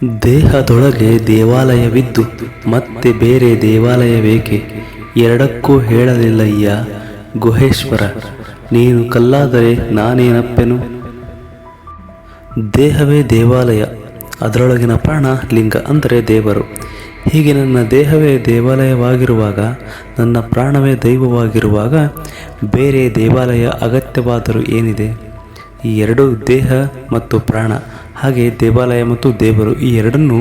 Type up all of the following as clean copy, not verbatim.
ದೇಹದೊಳಗೆ ದೇವಾಲಯವಿದ್ದು ಮತ್ತೆ ಬೇರೆ ದೇವಾಲಯವೇಕೆ? ಎರಡಕ್ಕೂ ಹೇಳಲಿಲ್ಲಯ್ಯ ಗುಹೇಶ್ವರ, ನೀನು ಕಲ್ಲಾದರೆ ನಾನೇನಪ್ಪೆನು? ದೇಹವೇ ದೇವಾಲಯ, ಅದರೊಳಗಿನ ಪ್ರಾಣ ಲಿಂಗ ಅಂದರೆ ದೇವರು. ಹೀಗೆ ನನ್ನ ದೇಹವೇ ದೇವಾಲಯವಾಗಿರುವಾಗ, ನನ್ನ ಪ್ರಾಣವೇ ದೈವವಾಗಿರುವಾಗ ಬೇರೆ ದೇವಾಲಯ ಅಗತ್ಯವಾದರೂ ಏನಿದೆ? ಈ ಎರಡು, ದೇಹ ಮತ್ತು ಪ್ರಾಣ, ಹಾಗೆ ದೇವಾಲಯ ಮತ್ತು ದೇವರು, ಈ ಎರಡನ್ನೂ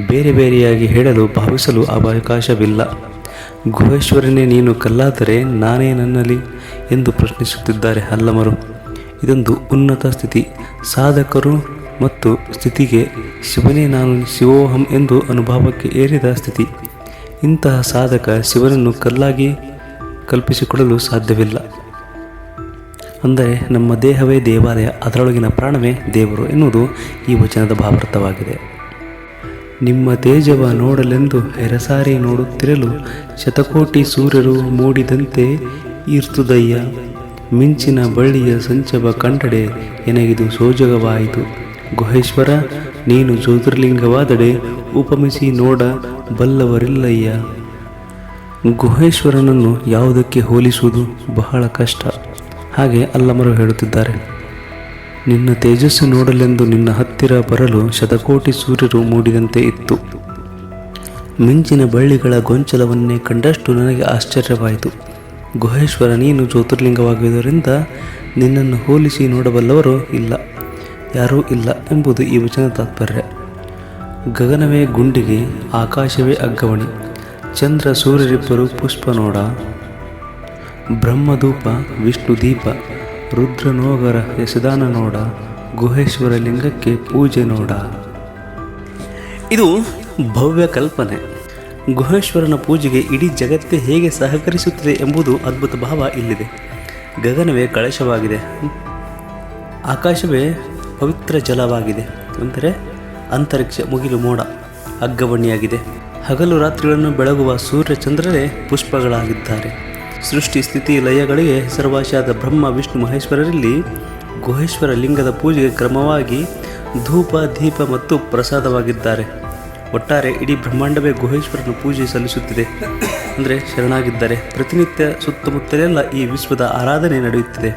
ಬೇರೆ ಬೇರೆಯಾಗಿ ಹೇಳಲು ಭಾವಿಸಲು ಅವಕಾಶವಿಲ್ಲ. ಗುಹೇಶ್ವರನೇ ನೀನು ಕಲ್ಲಾದರೆ ನಾನೇ ನನ್ನಲ್ಲಿ ಎಂದು ಪ್ರಶ್ನಿಸುತ್ತಿದ್ದಾರೆ ಹಲ್ಲಮರು. ಇದೊಂದು ಉನ್ನತ ಸ್ಥಿತಿ. ಸಾಧಕರು ಮತ್ತು ಸ್ಥಿತಿಗೆ ಶಿವನೇ ನಾನು ಶಿವೋಹಂ ಎಂದು ಅನುಭವಕ್ಕೆ ಏರಿದ ಸ್ಥಿತಿ. ಇಂತಹ ಸಾಧಕ ಶಿವನನ್ನು ಕಲ್ಲಾಗಿ ಕಲ್ಪಿಸಿಕೊಳ್ಳಲು ಸಾಧ್ಯವಿಲ್ಲ. ಅಂದರೆ ನಮ್ಮ ದೇಹವೇ ದೇವಾಲಯ, ಅದರೊಳಗಿನ ಪ್ರಾಣವೇ ದೇವರು ಎನ್ನುವುದು ಈ ವಚನದ ಭಾವಾರ್ಥವಾಗಿದೆ. ನಿಮ್ಮ ತೇಜವ ನೋಡಲೆಂದು ಹೆರಸಾರಿ ನೋಡುತ್ತಿರಲು ಶತಕೋಟಿ ಸೂರ್ಯರು ಮೂಡಿದಂತೆ ಇರ್ತುದಯ್ಯ. ಮಿಂಚಿನ ಬಳ್ಳಿಯ ಸಂಚವ ಕಂಡಡೆ ಎನಗಿದು ಸೋಜಗವಾಯಿತು. ಗುಹೇಶ್ವರ ನೀನು ಜ್ಯೋತಿರ್ಲಿಂಗವಾದಡೆ ಉಪಮಿಸಿ ನೋಡ ಬಲ್ಲವರಿಲ್ಲಯ್ಯ. ಗುಹೇಶ್ವರನನ್ನು ಯಾವುದಕ್ಕೆ ಹೋಲಿಸುವುದು ಬಹಳ ಕಷ್ಟ. ಹಾಗೆ ಅಲ್ಲಮರು ಹೇಳುತ್ತಿದ್ದಾರೆ, ನಿನ್ನ ತೇಜಸ್ಸು ನೋಡಲೆಂದು ನಿನ್ನ ಹತ್ತಿರ ಬರಲು ಶತಕೋಟಿ ಸೂರ್ಯರು ಮೂಡಿದಂತೆ ಇತ್ತು. ಮಿಂಚಿನ ಬಳ್ಳಿಗಳ ಗೊಂಚಲವನ್ನೇ ಕಂಡಷ್ಟು ನನಗೆ ಆಶ್ಚರ್ಯವಾಯಿತು. ಗುಹೇಶ್ವರ ನೀನು ಜ್ಯೋತಿರ್ಲಿಂಗವಾಗಿರುವುದರಿಂದ ನಿನ್ನನ್ನು ಹೋಲಿಸಿ ನೋಡಬಲ್ಲವರು ಇಲ್ಲ, ಯಾರೂ ಇಲ್ಲ ಎಂಬುದು ಈ ವಚನ ತಾತ್ಪರ್ಯ. ಗಗನವೇ ಗುಂಡಿಗೆ, ಆಕಾಶವೇ ಅಗ್ಗವಣಿ, ಚಂದ್ರ ಸೂರ್ಯರಿಬ್ಬರು ಪುಷ್ಪ ನೋಡ. ಬ್ರಹ್ಮಧೂಪ ವಿಷ್ಣು ದೀಪ, ರುದ್ರನೋಗರ ಯಶದಾನ ನೋಡ. ಗುಹೇಶ್ವರ ಲಿಂಗಕ್ಕೆ ಪೂಜೆ ನೋಡ. ಇದು ಭವ್ಯ ಕಲ್ಪನೆ. ಗುಹೇಶ್ವರನ ಪೂಜೆಗೆ ಇಡೀ ಜಗತ್ತೇ ಹೇಗೆ ಸಹಕರಿಸುತ್ತದೆ ಎಂಬುದು ಅದ್ಭುತ ಭಾವ ಇಲ್ಲಿದೆ. ಗಗನವೇ ಕಳಶವಾಗಿದೆ, ಆಕಾಶವೇ ಪವಿತ್ರ ಜಲವಾಗಿದೆ, ಅಂದರೆ ಅಂತರಿಕ್ಷ ಮುಗಿಲು ಮೋಡ ಅಗ್ಗವಣಿಯಾಗಿದೆ. ಹಗಲು ರಾತ್ರಿಗಳನ್ನು ಬೆಳಗುವ ಸೂರ್ಯ ಚಂದ್ರರೇ ಪುಷ್ಪಗಳಾಗಿದ್ದಾರೆ. ಸೃಷ್ಟಿ ಸ್ಥಿತಿ ಲಯಗಳಿಗೆ ಹೆಸರುವಾಸಿಯಾದ ಬ್ರಹ್ಮ ವಿಷ್ಣು ಮಹೇಶ್ವರರಲ್ಲಿ ಗುಹೇಶ್ವರ ಲಿಂಗದ ಪೂಜೆಗೆ ಕ್ರಮವಾಗಿ ಧೂಪ ದೀಪ ಮತ್ತು ಪ್ರಸಾದವಾಗಿದ್ದಾರೆ. ಒಟ್ಟಾರೆ ಇಡೀ ಬ್ರಹ್ಮಾಂಡವೇ ಗುಹೇಶ್ವರನ ಪೂಜೆ ಸಲ್ಲಿಸುತ್ತಿದೆ, ಅಂದರೆ ಶರಣಾಗಿದ್ದಾರೆ. ಪ್ರತಿನಿತ್ಯ ಸುತ್ತಮುತ್ತಲೆಲ್ಲ ಈ ವಿಶ್ವದ ಆರಾಧನೆ ನಡೆಯುತ್ತಿದೆ.